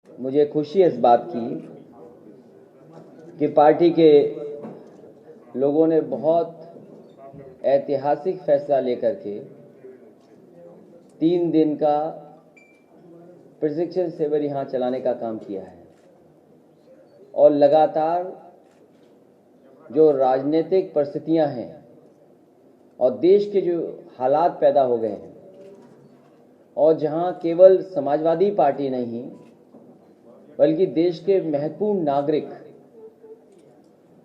मुझे खुशी है इस बात की कि पार्टी के लोगों ने बहुत ऐतिहासिक फैसला लेकर के 3 दिन का प्रशिक्षण शिविर यहाँ चलाने का काम किया है और लगातार जो राजनीतिक परिस्थितियां हैं और देश के जो हालात पैदा हो गए हैं और जहां केवल समाजवादी पार्टी नहीं बल्कि देश के महत्वपूर्ण नागरिक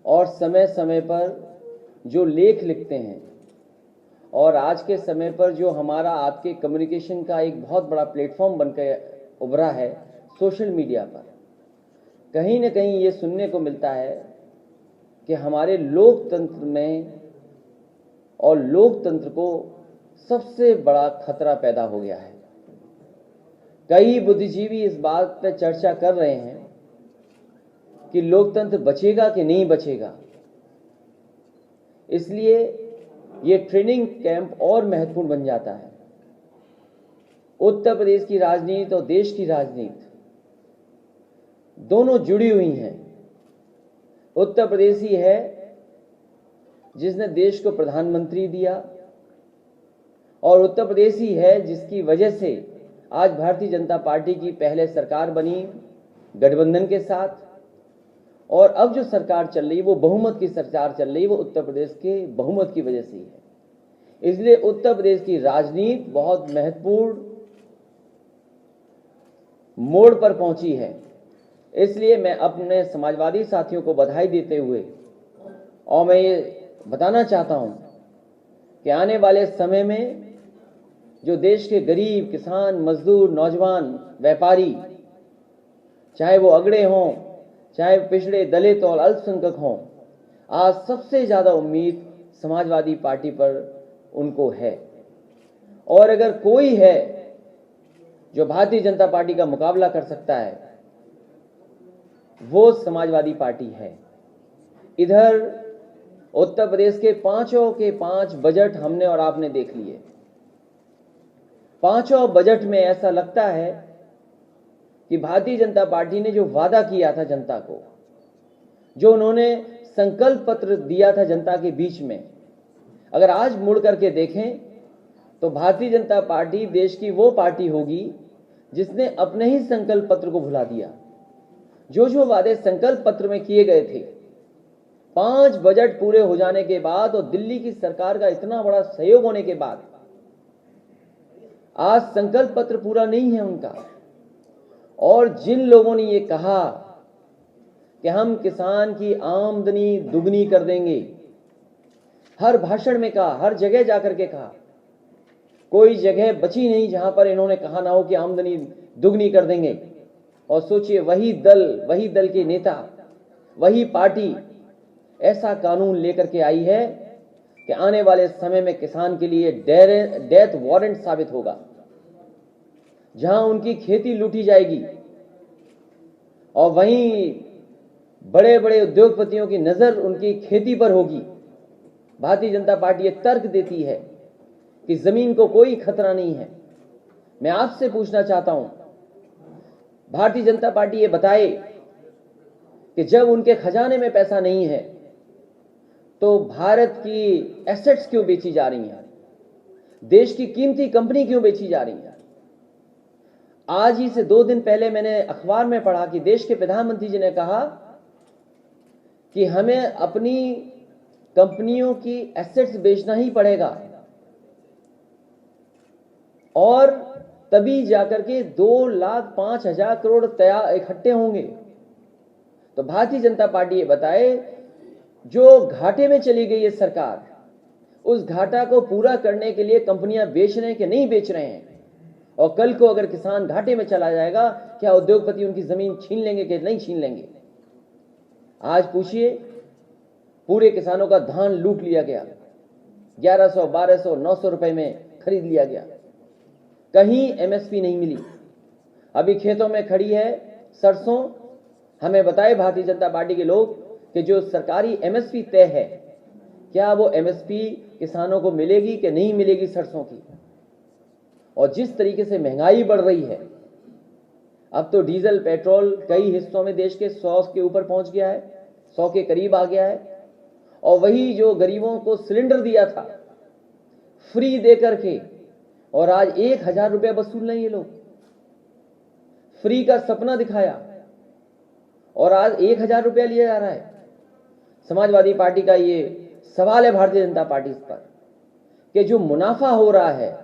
और समय समय पर जो लेख लिखते हैं और आज के समय पर जो हमारा आपके कम्युनिकेशन का एक बहुत बड़ा प्लेटफॉर्म बनकर उभरा है सोशल मीडिया पर, कहीं न कहीं ये सुनने को मिलता है कि हमारे लोकतंत्र में और लोकतंत्र को सबसे बड़ा खतरा पैदा हो गया है। कई बुद्धिजीवी इस बात पर चर्चा कर रहे हैं कि लोकतंत्र बचेगा कि नहीं बचेगा। इसलिए ये ट्रेनिंग कैंप और महत्वपूर्ण बन जाता है। उत्तर प्रदेश की राजनीति और देश की राजनीति दोनों जुड़ी हुई हैं। उत्तर प्रदेश ही है जिसने देश को प्रधानमंत्री दिया और उत्तर प्रदेश ही है जिसकी वजह से आज भारतीय जनता पार्टी की पहले सरकार बनी गठबंधन के साथ, और अब जो सरकार चल रही है वो बहुमत की सरकार चल रही है, वो उत्तर प्रदेश के बहुमत की वजह से ही है। इसलिए उत्तर प्रदेश की राजनीति बहुत महत्वपूर्ण मोड़ पर पहुंची है। इसलिए मैं अपने समाजवादी साथियों को बधाई देते हुए और मैं ये बताना चाहता हूं कि आने वाले समय में जो देश के गरीब, किसान, मजदूर, नौजवान, व्यापारी, चाहे वो अगड़े हों, चाहे पिछड़े, दलित और अल्पसंख्यक हों, आज सबसे ज्यादा उम्मीद समाजवादी पार्टी पर उनको है। और अगर कोई है जो भारतीय जनता पार्टी का मुकाबला कर सकता है वो समाजवादी पार्टी है। इधर उत्तर प्रदेश के पांचों के 5 बजट हमने और आपने देख लिए। पांचों बजट में ऐसा लगता है कि भारतीय जनता पार्टी ने जो वादा किया था जनता को, जो उन्होंने संकल्प पत्र दिया था जनता के बीच में, अगर आज मुड़ करके देखें तो भारतीय जनता पार्टी देश की वो पार्टी होगी जिसने अपने ही संकल्प पत्र को भुला दिया। जो जो वादे संकल्प पत्र में किए गए थे, 5 बजट पूरे हो जाने के बाद और दिल्ली की सरकार का इतना बड़ा सहयोग होने के बाद आज संकल्प पत्र पूरा नहीं है उनका। और जिन लोगों ने ये कहा कि हम किसान की आमदनी दुगनी कर देंगे, हर भाषण में कहा, हर जगह जाकर के कहा, कोई जगह बची नहीं जहां पर इन्होंने कहा ना हो कि आमदनी दुगनी कर देंगे। और सोचिए वही दल के नेता, वही पार्टी ऐसा कानून लेकर के आई है कि आने वाले समय में किसान के लिए डेथ वारंट साबित होगा, जहां उनकी खेती लूटी जाएगी और वहीं बड़े बड़े उद्योगपतियों की नजर उनकी खेती पर होगी। भारतीय जनता पार्टी ये तर्क देती है कि जमीन को कोई खतरा नहीं है। मैं आपसे पूछना चाहता हूं, भारतीय जनता पार्टी ये बताए कि जब उनके खजाने में पैसा नहीं है तो भारत की एसेट्स क्यों बेची जा रही हैं, देश की कीमती कंपनी क्यों बेची जा रही है। आज ही से 2 दिन पहले मैंने अखबार में पढ़ा कि देश के प्रधानमंत्री जी ने कहा कि हमें अपनी कंपनियों की एसेट्स बेचना ही पड़ेगा और तभी जाकर के 2,05,000 करोड़ तैयार इकट्ठे होंगे। तो भारतीय जनता पार्टी ये बताए, जो घाटे में चली गई है सरकार, उस घाटा को पूरा करने के लिए कंपनियां बेच रहे हैं कि नहीं बेच रहे हैं। और कल को अगर किसान घाटे में चला जाएगा, क्या उद्योगपति उनकी जमीन छीन लेंगे कि नहीं छीन लेंगे। आज पूछिए, पूरे किसानों का धान लूट लिया गया, 1100, 1200, 900 रुपए में खरीद लिया गया, कहीं एमएसपी नहीं मिली। अभी खेतों में खड़ी है सरसों। हमें बताए भारतीय जनता पार्टी के लोग कि जो सरकारी एमएसपी तय है, क्या वो एमएसपी किसानों को मिलेगी कि नहीं मिलेगी सरसों की। और जिस तरीके से महंगाई बढ़ रही है, अब तो डीजल पेट्रोल कई हिस्सों में देश के 100 के ऊपर पहुंच गया है, 100 के करीब आ गया है। और वही जो गरीबों को सिलेंडर दिया था फ्री दे करके, और आज 1000 रुपया वसूल रहे हैं ये लोग। फ्री का सपना दिखाया और आज 1000 रुपया लिया जा रहा है। समाजवादी पार्टी का ये सवाल है भारतीय जनता पार्टी पर कि जो मुनाफा हो रहा है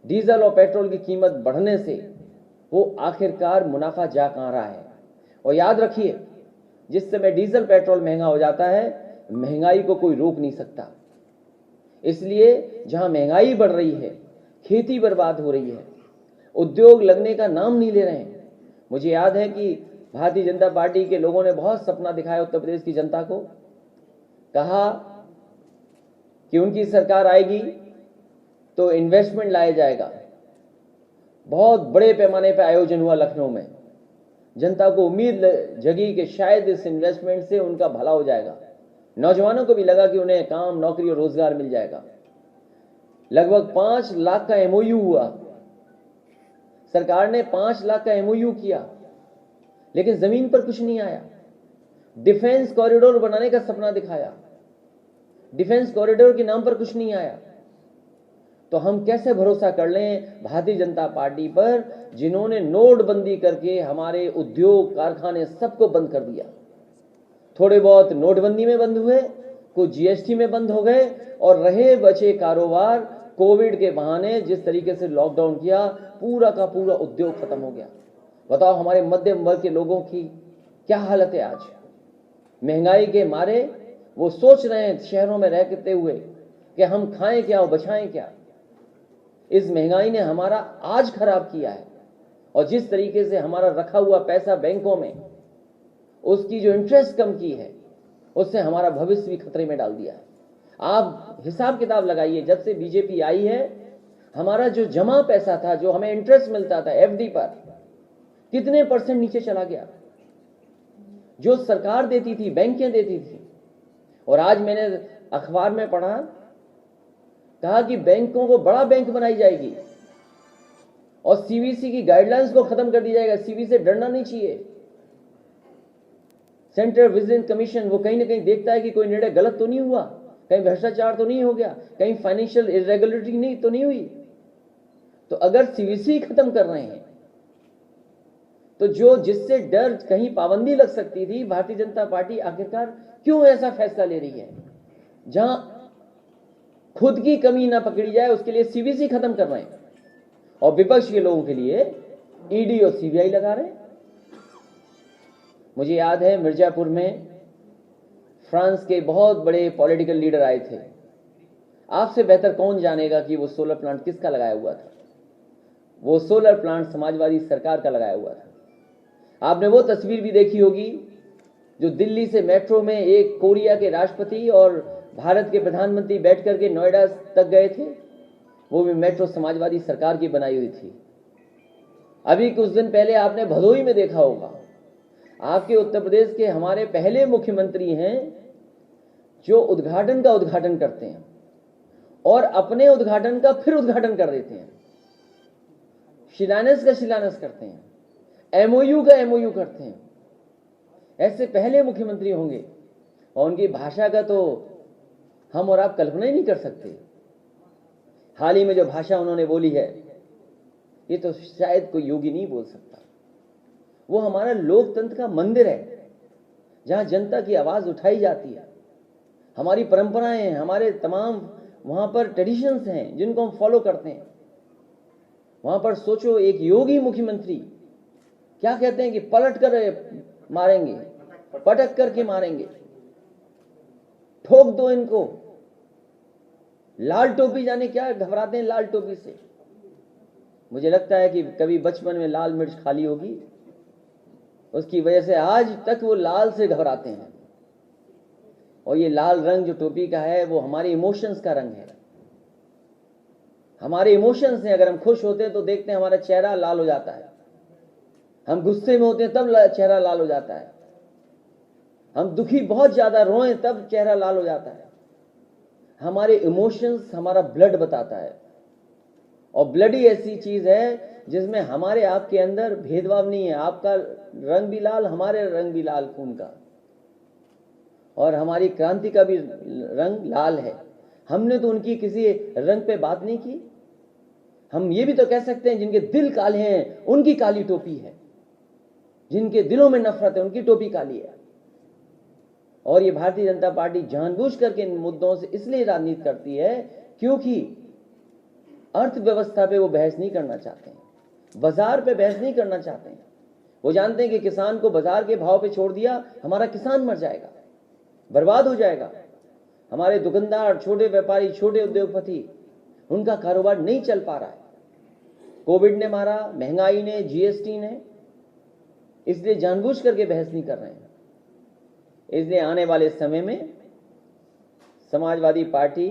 डीजल और पेट्रोल की कीमत बढ़ने से, वो आखिरकार मुनाफा जा कहां रहा है। और याद रखिए, जिस समय डीजल पेट्रोल महंगा हो जाता है, महंगाई को कोई रोक नहीं सकता। इसलिए जहां महंगाई बढ़ रही है, खेती बर्बाद हो रही है, उद्योग लगने का नाम नहीं ले रहे हैं। मुझे याद है कि भारतीय जनता पार्टी के लोगों ने बहुत सपना दिखाया उत्तर प्रदेश की जनता को, कहा कि उनकी सरकार आएगी तो इन्वेस्टमेंट लाया जाएगा। बहुत बड़े पैमाने पर आयोजन हुआ लखनऊ में। जनता को उम्मीद जगी कि शायद इस इन्वेस्टमेंट से उनका भला हो जाएगा। नौजवानों को भी लगा कि उन्हें काम, नौकरी और रोजगार मिल जाएगा। लगभग 5 लाख का एमओयू हुआ। सरकार ने 5 लाख का एमओयू किया, लेकिन जमीन पर कुछ नहीं आया। डिफेंस कॉरिडोर बनाने का सपना दिखाया, डिफेंस कॉरिडोर के नाम पर कुछ नहीं आया। तो हम कैसे भरोसा कर लें भारतीय जनता पार्टी पर, जिन्होंने नोटबंदी करके हमारे उद्योग, कारखाने सबको बंद कर दिया। थोड़े बहुत नोटबंदी में बंद हुए, कुछ जीएसटी में बंद हो गए, और रहे बचे कारोबार कोविड के बहाने जिस तरीके से लॉकडाउन किया, पूरा का पूरा उद्योग खत्म हो गया। बताओ हमारे मध्यम वर्ग के लोगों की क्या हालत है आज। महंगाई के मारे वो सोच रहे हैं शहरों में रहते हुए कि हम खाएं क्या और बचाएं क्या। इस महंगाई ने हमारा आज खराब किया है, और जिस तरीके से हमारा रखा हुआ पैसा बैंकों में, उसकी जो इंटरेस्ट कम की है, उससे हमारा भविष्य भी खतरे में डाल दिया है। आप हिसाब किताब लगाइए, जब से बीजेपी आई है, हमारा जो जमा पैसा था, जो हमें इंटरेस्ट मिलता था एफडी पर, कितने परसेंट नीचे चला गया। जो सरकार देती थी, बैंकें देती थी। और आज मैंने अखबार में पढ़ा, कहा कि बैंकों को बड़ा बैंक बनाई जाएगी और सीवीसी की गाइडलाइंस को खत्म कर दिया जाएगा। सीवीसी से डरना नहीं चाहिए। सेंट्रल विजिलेंस कमीशन वो कहीं ना कहीं देखता है कि कोई निर्णय गलत तो नहीं हुआ, कहीं भ्रष्टाचार तो नहीं हो गया, कहीं फाइनेंशियल इरेगुलरिटी नहीं तो नहीं हुई। तो अगर सीवीसी खत्म कर रहे हैं, तो जो जिससे डर कहीं पाबंदी लग सकती थी, भारतीय जनता पार्टी आखिरकार क्यों ऐसा फैसला ले रही है? जहां खुद की कमी ना पकड़ी जाए, उसके लिए सीवीसी खत्म कर रहे हैं, और विपक्ष के लोगों के लिए ईडी और सीबीआई लगा रहे हैं। मुझे याद है मिर्जापुर में फ्रांस के बहुत बड़े पॉलिटिकल लीडर आए थे। आपसे बेहतर कौन जानेगा कि वो सोलर प्लांट किसका लगाया हुआ था? वो सोलर प्लांट समाजवादी सरकार का लगाया हुआ था। आपने वो तस्वीर भी देखी होगी जो दिल्ली से मेट्रो में एक कोरिया के राष्ट्रपति और भारत के प्रधानमंत्री बैठ करके नोएडा तक गए थे। वो भी मेट्रो समाजवादी सरकार की बनाई हुई थी। अभी कुछ दिन पहले आपने भदोही में देखा होगा, आपके उत्तर प्रदेश के हमारे पहले मुख्यमंत्री हैं जो उद्घाटन का उद्घाटन करते हैं और अपने उद्घाटन का फिर उद्घाटन कर देते हैं, शिलान्यास का शिलान्यास करते हैं, एमओयू का एमओयू करते हैं। ऐसे पहले मुख्यमंत्री होंगे, और उनकी भाषा का तो हम और आप कल्पना ही नहीं कर सकते। हाल ही में जो भाषा उन्होंने बोली है, ये तो शायद कोई योगी नहीं बोल सकता। वो हमारा लोकतंत्र का मंदिर है, जहां जनता की आवाज उठाई जाती है। हमारी परंपराएं हैं, हमारे तमाम वहां पर ट्रेडिशंस हैं जिनको हम फॉलो करते हैं। वहां पर सोचो, एक योगी मुख्यमंत्री क्या कहते हैं कि पलट कर मारेंगे, पटक करके मारेंगे, ठोक दो इनको। लाल टोपी, जाने क्या घबराते हैं लाल टोपी से। मुझे लगता है कि कभी बचपन में लाल मिर्च खाली होगी, उसकी वजह से आज तक वो लाल से घबराते हैं। और ये लाल रंग जो टोपी का है, वो हमारे इमोशंस का रंग है। हमारे इमोशंस हैं। अगर हम खुश होते हैं तो देखते हैं हमारा चेहरा लाल हो जाता है, हम गुस्से में होते हैं तब चेहरा लाल हो जाता है, हम दुखी बहुत ज्यादा रोएं तब चेहरा लाल हो जाता है। हमारे इमोशंस हमारा ब्लड बताता है, और ब्लडी ऐसी चीज है जिसमें हमारे आपके अंदर भेदभाव नहीं है। आपका रंग भी लाल, हमारे रंग भी लाल खून का, और हमारी क्रांति का भी रंग लाल है। हमने तो उनकी किसी रंग पे बात नहीं की। हम ये भी तो कह सकते हैं जिनके दिल काले हैं उनकी काली टोपी है, जिनके दिलों में नफरत है उनकी टोपी काली है। और ये भारतीय जनता पार्टी जानबूझ करके इन मुद्दों से इसलिए राजनीति करती है क्योंकि अर्थव्यवस्था पे वो बहस नहीं करना चाहते हैं, बाजार पे बहस नहीं करना चाहते हैं। वो जानते हैं कि किसान को बाजार के भाव पे छोड़ दिया, हमारा किसान मर जाएगा, बर्बाद हो जाएगा। हमारे दुकानदार, छोटे व्यापारी, छोटे उद्योगपति, उनका कारोबार नहीं चल पा रहा है। कोविड ने मारा, महंगाई ने, जीएसटी ने, इसलिए जानबूझ करके बहस नहीं कर रहे हैं। इसलिए आने वाले समय में समाजवादी पार्टी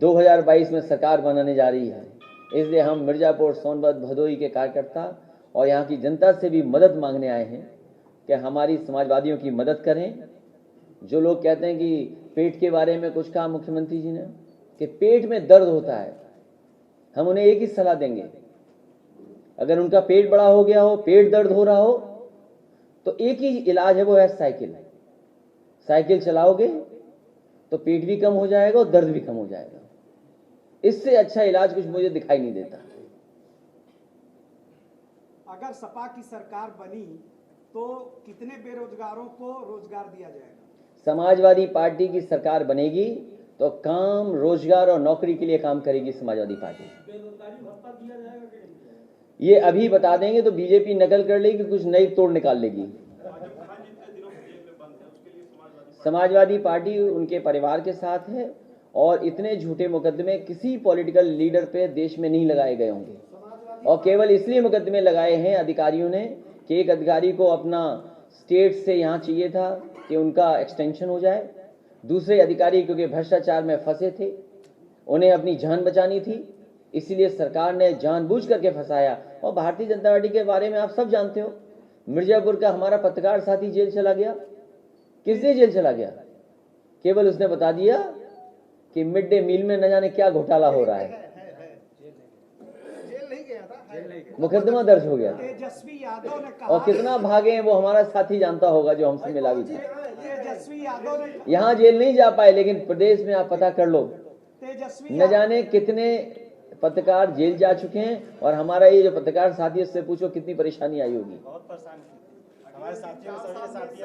2022 में सरकार बनाने जा रही है। इसलिए हम मिर्जापुर, सोनभद्र, भदोही के कार्यकर्ता और यहाँ की जनता से भी मदद मांगने आए हैं कि हमारी समाजवादियों की मदद करें। जो लोग कहते हैं कि पेट के बारे में कुछ कहा मुख्यमंत्री जी ने कि पेट में दर्द होता है, हम उन्हें एक ही सलाह देंगे, अगर उनका पेट बड़ा हो गया हो, पेट दर्द हो रहा हो, तो एक ही इलाज है, वो है साइकिल। साइकिल चलाओगे तो पेट भी कम हो जाएगा और दर्द भी कम हो जाएगा। इससे अच्छा इलाज कुछ मुझे दिखाई नहीं देता। अगर सपा की सरकार बनी तो कितने बेरोजगारों को रोजगार दिया जाएगा? समाजवादी पार्टी की सरकार बनेगी तो काम, रोजगार और नौकरी के लिए काम करेगी समाजवादी पार्टी। बेरोजगारी भत्ता दिया जाएगा कि नहीं? ये अभी बता देंगे तो बीजेपी नकल कर लेगी, कुछ नई तोड़ निकाल लेगी। समाजवादी पार्टी उनके परिवार के साथ है और इतने झूठे मुकदमे किसी पॉलिटिकल लीडर पे देश में नहीं लगाए गए होंगे। और केवल इसलिए मुकदमे लगाए हैं अधिकारियों ने कि एक अधिकारी को अपना स्टेट से यहाँ चाहिए था कि उनका एक्सटेंशन हो जाए, दूसरे अधिकारी क्योंकि भ्रष्टाचार में फंसे थे, उन्हें अपनी जान बचानी थी, इसलिए सरकार ने जानबूझ करके फंसाया। और भारतीय जनता पार्टी के बारे में आप सब जानते हो, मिर्जापुर का हमारा पत्रकार साथी जेल चला गया। किस लिए जेल चला गया? केवल उसने बता दिया कि मिड डे मील में न जाने क्या घोटाला हो रहा है, मुकदमा दर्ज हो गया। तेजस्वी यादव ने कहा, और कितना भागे हैं वो हमारा साथी जानता होगा जो हमसे मिला भी था। तेजस्वी यादव ने, यहाँ जेल नहीं जा पाए, लेकिन प्रदेश में आप पता कर लो, तेजस्वी न जाने कितने पत्रकार जेल जा चुके हैं। और हमारा ये जो पत्रकार साथी, उससे पूछो कितनी परेशानी आई होगी। बहुत परेशान हमारे साथियों ने सभी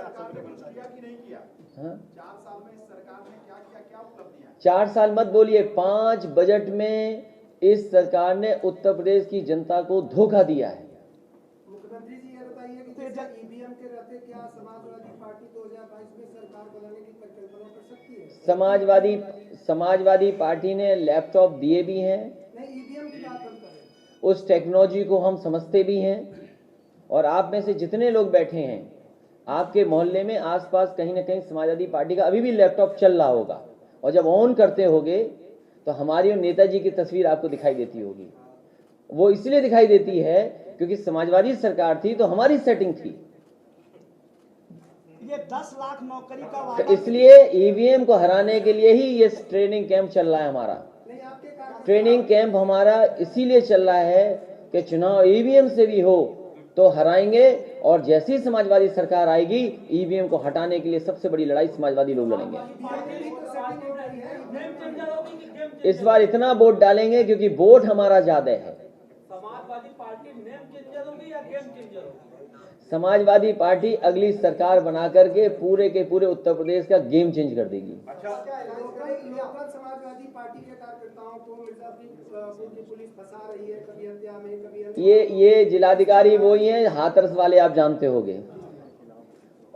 साथियां नहीं किया। हाँ? 4 साल में इस सरकार ने क्या किया, क्या उपलब्धियां? 4 साल मत बोलिए, 5 बजट में इस सरकार ने उत्तर प्रदेश की जनता को धोखा दिया है। मुख्यमंत्री जी ये बताइए कि ईवीएम के रहते क्या समाजवादी पार्टी 2022 में सरकार बनाने की परिकल्पना कर सकती है? समाजवादी पार्टी ने लैपटॉप दिए भी हैं। नहीं, ईवीएम की बात हम करें। उस टेक्नोलॉजी को हम समझते भी हैं। और आप में से जितने लोग बैठे हैं, आपके मोहल्ले में आसपास कहीं ना कहीं समाजवादी पार्टी का अभी भी लैपटॉप चल रहा होगा। और जब ऑन करते होगे तो हमारी और नेताजी की तस्वीर आपको दिखाई देती होगी। वो इसलिए दिखाई देती है क्योंकि समाजवादी सरकार थी तो हमारी सेटिंग थी। ये 10 लाख नौकरी का तो वादा, इसलिए ईवीएम को हराने के लिए ही ये ट्रेनिंग कैंप चल रहा है हमारा। ट्रेनिंग कैंप हमारा इसीलिए चल रहा है कि चुनाव ईवीएम से भी हो तो हराएंगे। और जैसी समाजवादी सरकार आएगी, ईवीएम को हटाने के लिए सबसे बड़ी लड़ाई समाजवादी लोग लड़ेंगे। इस बार इतना वोट डालेंगे क्योंकि वोट हमारा ज्यादा है। समाजवादी पार्टी नेम चेंजर होगी या गेम चेंजर होगी? समाजवादी पार्टी अगली सरकार बना करके पूरे के पूरे उत्तर प्रदेश का गेम चेंज कर देगी। लोकल समाजवादी पार्टी के कार्यकर्ताओं को मिर्जापुर की पुलिस फंसा रही है, कभी हत्या में, कभी ये जिलाधिकारी वही हैं, हाथरस वाले, आप जानते होंगे।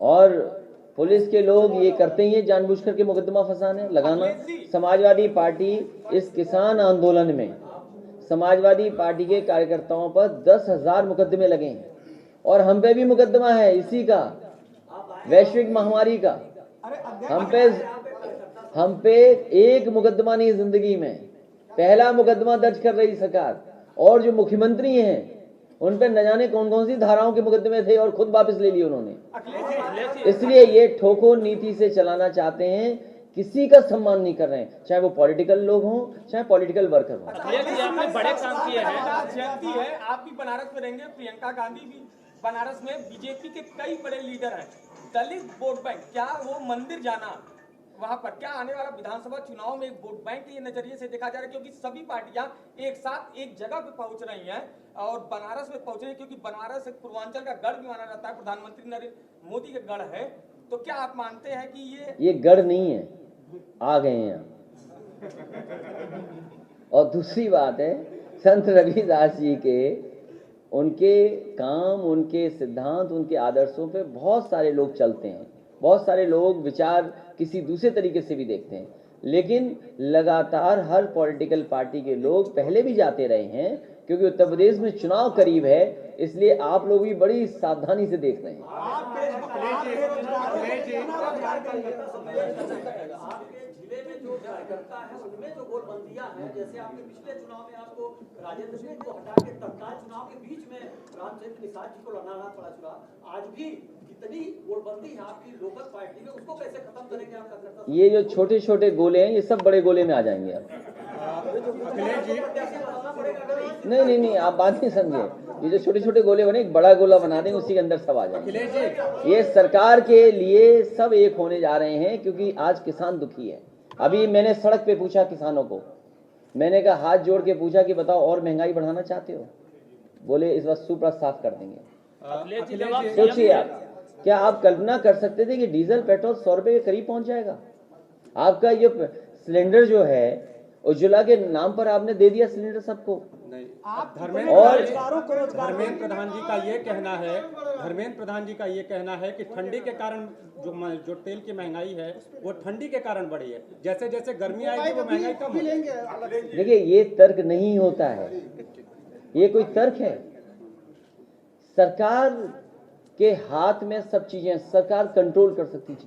और पुलिस के लोग ये करते ही हैं जानबूझ करके मुकदमा फंसाने लगाना। समाजवादी पार्टी इस किसान आंदोलन में समाजवादी पार्टी के कार्यकर्ताओं पर 10,000 मुकदमे लगे हैं। और हम पे भी मुकदमा है इसी का, वैश्विक महामारी का। हम पे एक मुकदमा नहीं जिंदगी में, पहला मुकदमा दर्ज कर रही सरकार। और जो मुख्यमंत्री हैं उन पर न जाने कौन कौन सी धाराओं के मुकदमे थे और खुद वापस ले लिए उन्होंने। इसलिए ये ठोको नीति से चलाना चाहते हैं किसी का सम्मान नहीं कर रहे हैं, चाहे वो पॉलिटिकल लोग हों, चाहे पॉलिटिकल वर्कर हों। आपने बड़े काम किए हैं। जयंती है, आप भी बनारस में रहेंगे, प्रियंका गांधी भी बनारस में, बीजेपी के कई बड़े लीडर हैं। दलित वोट बैंक, क्या वो मंदिर जाना वहां पर क्या आने वाला विधानसभा चुनाव में एक वोट बैंक के नजरिए से देखा जा रहा है, क्योंकि सभी पार्टियां एक साथ एक जगह पे पहुंच रही हैं और बनारस में पहुंच रही है, क्योंकि बनारस एक पूर्वांचल का गढ़ भी माना जाता है, प्रधानमंत्री नरेंद्र मोदी का गढ़ है। तो क्या आप मानते हैं कि ये गढ़ नहीं है, आ गए हैं। और दूसरी बात है, संत रविदास जी के उनके काम, उनके सिद्धांत, उनके आदर्शों पे बहुत सारे लोग चलते हैं, बहुत सारे लोग विचार किसी दूसरे तरीके से भी देखते हैं, लेकिन लगातार हर पॉलिटिकल पार्टी के लोग पहले भी जाते रहे हैं, क्योंकि उत्तर प्रदेश में चुनाव करीब है, इसलिए आप लोग भी बड़ी सावधानी से देख रहे हैं। जिले में जो कार्यकर्ता है उनमें जो गोलबंदियां हैं, जैसे आपने पिछले चुनाव में आपको राजेंद्र सिंह को हटा के तत्काल चुनाव के बीच में रामचंद्र निषाद जी को लड़ना पड़ा चुनाव, आज भी कितनी गोलबंदी है आपकी लोकल पार्टी में, उसको कैसे खत्म करेंगे आप कार्यकर्ता? ये जो छोटे छोटे गोले हैं, ये सब बड़े गोले में आ जाएंगे अब। नहीं, आप बात नहीं समझे। ये जो छोटे छोटे गोले बने, एक बड़ा गोला बना देंगे, उसी के अंदर सब आ जाएंगे। ये सरकार के लिए सब एक होने जा रहे हैं, क्योंकि आज किसान दुखी है। अभी मैंने सड़क पे पूछा किसानों को, मैंने कहा हाथ जोड़ के पूछा कि बताओ और महंगाई बढ़ाना चाहते हो? बोले इस बार सूपड़ा साफ कर देंगे। सोचिए आप, क्या आप कल्पना कर सकते थे कि डीजल पेट्रोल 100 रुपए के करीब पहुंच जाएगा? आपका ये सिलेंडर जो है, उज्ज्वला के नाम पर आपने दे दिया सिलेंडर सबको। धर्मेंद्र प्रधान जी का ये कहना है कि ठंडी के कारण जो तेल की महंगाई है वो ठंडी के कारण बढ़ी है, जैसे जैसे गर्मी आएगी वो महंगाई कम होगी। देखिए, ये तर्क नहीं होता है, ये कोई तर्क है? सरकार के हाथ में सब चीजें, सरकार कंट्रोल कर सकती है।